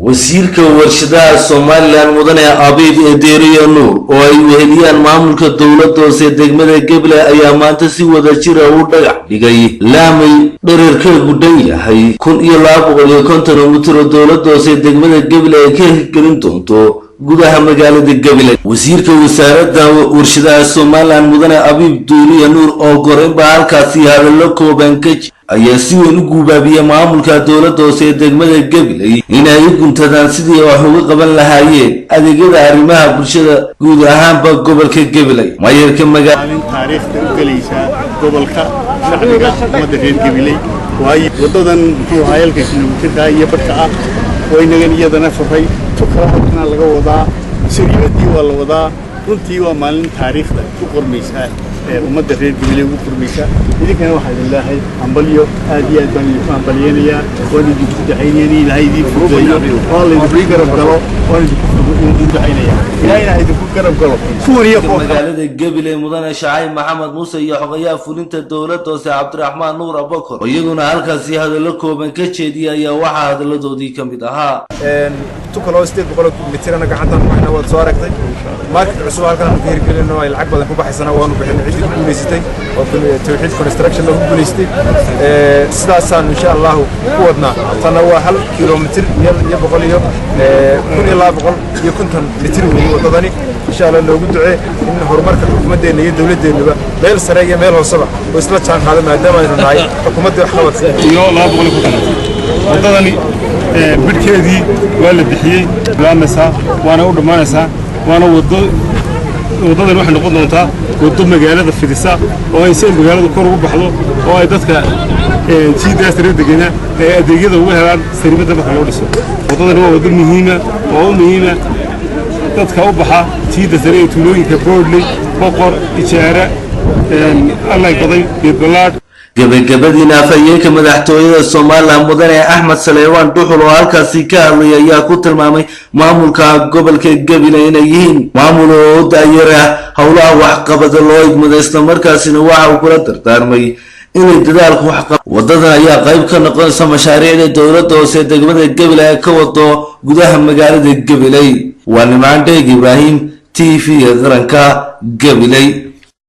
wasiirka warshadaha Soomaaliland mudane Abiib Edeeriyo Nuur oo ay weheliyaan maamulka dawladda hoose degmada Gabiley ayaa maanta si wada jir ah u dhagax dhigay laamay dhererkeedu dhan yahay 1250 mitir oo dawladda hoose degmada Gabiley ay ka hirgelin doonto gudaha magaalada Gabiley. wasiirka wasaaradda warshadaha Soomaaliland mudane Abiib Edeeriyo Nuur oo goreynba halkaasi hadallo kooban ka ayaa si weyn u guubaabiyay maamulka dawladda hoose degmada Gabiley inay u guntadaan sidii wax uga qaban lahaayeen adeegyada arrimaha bulshada guud ahaanba gobolka Gabiley. maayarka magaalada taariikhda u galaysa gobolka shacbiga ummadda reer Gabiley waayo wadadan muxuu hayalka kilomitirka iyo barka ah waynagan iyadana furay tukaraadna laga wadaa sariimadii waa la wadaa runtii waa maalin taariikhda ku qormaysa ummadda reer Gabiley ugu qormaysa idinkana waxa ilaahay ambaliyo aad iyo aad baan idinku ambaliyeenayaa waan idinku ducaynayay ilaahay idinku fududeeyo waa la idinku garab galo waan idinku ducaynayaa ilaahay idinku garab galo kuwaniyo magaalada Gabiley mudane Shacayb Maxamed Muuse iyo xogayaha fulinta dawladda hoose Cabdiraxmaan Nuur Abakar iyaguna halkaasi hadallo kooban ka jeediyay ayaa waxa hadaladoodii ka mid ahaa tukalo 800 mitirna gacantan waxna wad soo aragtay markii cusub halkan ku hirgelino ay lacag badan ku baxaysana waanu bixinay cid ku guuleysatay oo tawxiid construction lagu guuleystay sidaasaan insha Allah ku wadnaa tana waa 1 kilomitir iyo 100 iyo 1250 mitir wadadani insha Allah loogu ducee in horumarka xukuumadeena iyo dawladeena meel sare iyo meel hoosaba oo isla jaan qaado maadaama ay nahay xukuumadda wax qabad iyo 250 wadadani bidkeedii waa la bixiyay laamasa waana u dhamaanaysaa waana wadadan waxa noqon doontaa wado magaalada fidisa oo ay seen magaalada kor ugu baxdo oo ay dadka jiidaas reedegena ay adeegyada ugu helaan sariibada marka loo dhiso wadadan waa wado muhiim ah dadka u baxa jiida sare ee tuulooyinka Boodley Boqor Ijaara Allah baday Beedbalaad gabagabadina afayeenka madaxtooyada Soomaaliland mudane Axmed Saleewaan Duxul oo halkaasi ka hadlay ayaa ku tilmaamay maamulka gobolka Gabiley inay yihiin maamul oo daayira hawlaha waxqabad loo igmaday isla markaasina waxa uu kula dardaarmay inay dadaalku waxqabad wadadan ayaa qayb ka noqonaysa mashaariicda dawladda hoose degmada Gabiley ka wado gudaha magaalada Gabiley. waa Nimcaan Deeg Ibraahim TV qaranka Gabiley.